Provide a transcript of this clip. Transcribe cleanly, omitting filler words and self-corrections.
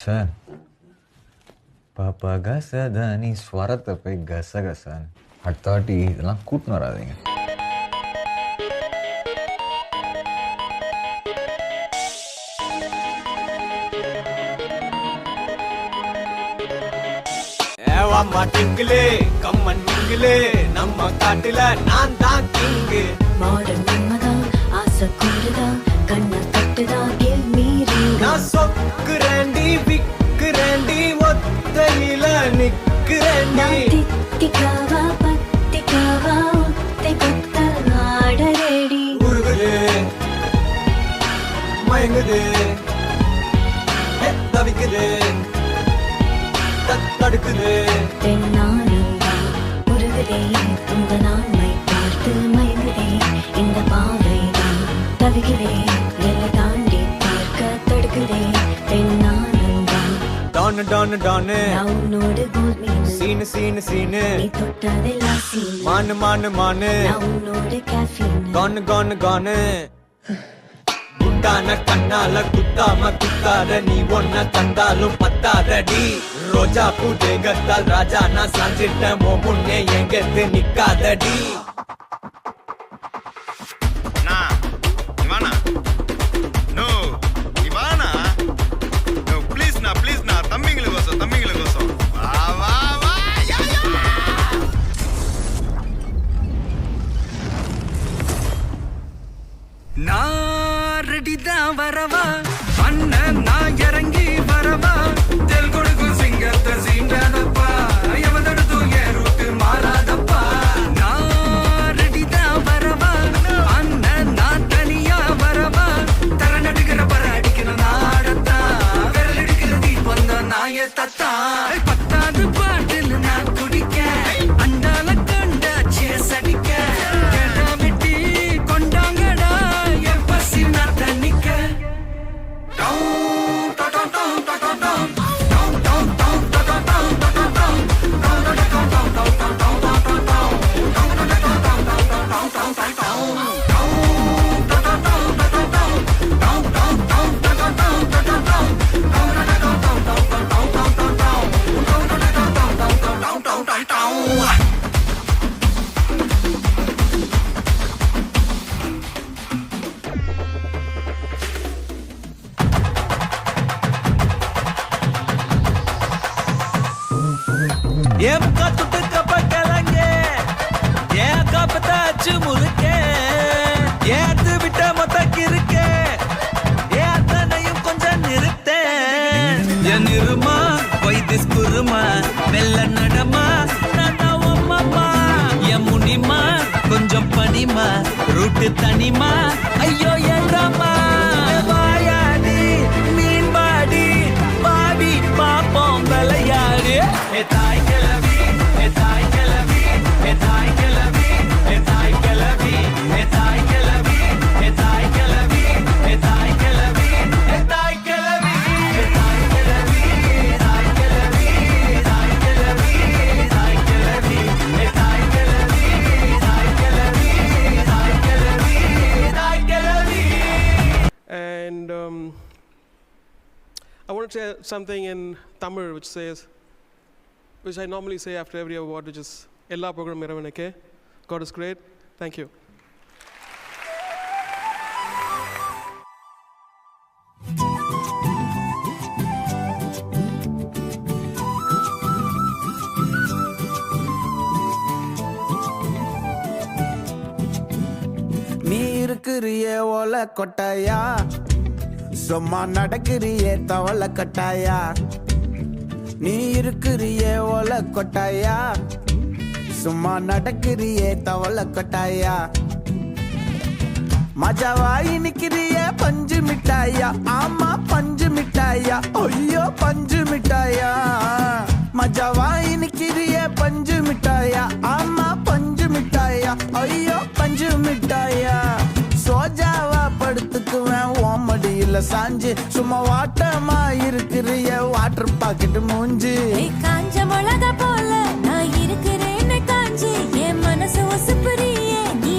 Sir பாப்பா கசதானி ஸ்வரத்தை போய் கசகசான் அடுத்த வாட்டி இதெல்லாம் கூட்டின்னு வராதிங்க. டிங்கிலே கம்மன் மிங்கிலே நம்ம காட்டுல நான் தான் கிங்கு. மாடல் நம்மதான் ஆசை கூடுதா கண்ண கட்டுதா கில் மீறி நான் சொக்குறேண்டி விக்குறேண்டி ஒத்தையில நிக்குறேண்டி. தித்திக்காவா பத்திக்காவா ஒத்தை கொத்த நாடரேடி. உருகுது மயங்குது தவிக்குது தடுக்குது. பெண்ணானந்தா உருகுதே உங்க நான்மை பார்த்து மயங்குதே இந்த பாவைதான் தவிக்குதே எல்லை தாண்டி பார்க்க தடுக்குதே. பெண்ணானந்தா டானு டானு டானு நான் உன்னோடு கோல் மீன் சீனு சீனு சீனு நீ தொட்டதெல்லாம் சீன் மானு மானு மானு நான் உன்னோடு கேஃபீன் கானு கானு கானு. குட்டான கண்ணால குத்தாம குத்தாத நீ ஒன்ன தந்தாலும் பத்தாதடி. ரோஜா பூ தேகத்தால் ராஜா நான் சாஞ்சிட்டேன் மோ முன்னே எங்கத்து நிக்காதடி. வரவா அண்ணன் நான் இறங்கி வரவா தெல் கொடுக்கும் சிங்கத்தை சீண்டாதப்பா எவதடுத்து என் ரூட்டு மாறாதப்பா. நான் ரெடிதான் வரவா அண்ணன் நான் தனியா வரவா தர நடுக்கிற பர அடிக்கிற நாடத்தா விரல் எடுக்கிற தீபம் தான் நாய தத்தா. பத்தாவது பாட்டில் நான் குடிக்க அண்டால கண்ட சேஸ் அடிக்க கேட்டாமிட்டி கொண்டாங்கடா என் பசி நான் தண்ணிக்க. ஏன் காத்துட்டு கப்பக்கலங்க ஏன் காப்பத்தாச்சு முழுக்க ஏத்து விட்ட மொத்தக்கு இருக்க ஏன் அத்தனையும் கொஞ்சம் நிறுத்த. என் இருமா வைத்திஸ் குருமா வெள்ள நடமா நான் அம்மா என் முனிமா கொஞ்சம் பனிமா ரூட்டு தனிமா ஐயோ ஏண்டாமா. வாயாடி மீன் பாடி பாடி பாப்போம் விளையாடு. தாய் கிளவி தாய் கிளவி தாய் கிளவி தாய் கிளவி தாய் கிளவி தாய் கிளவி தாய் கிளவி தாய் கிளவி தாய் கிளவி தாய் கிளவி தாய் கிளவி தாய் கிளவி தாய் கிளவி தாய் கிளவி தாய் கிளவி தாய் கிளவி. And I want to say something in Tamil which I normally say after every award, which is Ella program Miravanake. God is great. Thank you. நீ இருக்கிறியே ஓல கொட்டாயா சும்மா நடக்கிறியே தவள கட்டாயா. நீ இருக்கிறியே ஓல கொட்டாயா சும்மா நடக்கிறியே தவள கொட்டாயா. மஜாவாய் நிக்கிறியே பஞ்சு மிட்டாயா ஆமா பஞ்சு மிட்டாயா ஐயோ பஞ்சு மிட்டாயா. மஜாவாய் நிக்கிறியே பஞ்சு மிட்டாயா ஆமா பஞ்சு மிட்டாயா ஐயோ பஞ்சு மிட்டாயா. சோஜாவா படுத்துக்குவேன் ஓமடியில சாஞ்சு சும்மா வாட்டமா இருக்கிறிய வாட்டர் பாக்கெட் மூஞ்சி. காஞ்ச மிளகா போல நான் இருக்கிறேன்னு காஞ்சி என் மனசு ஒசுப்புறியே நீ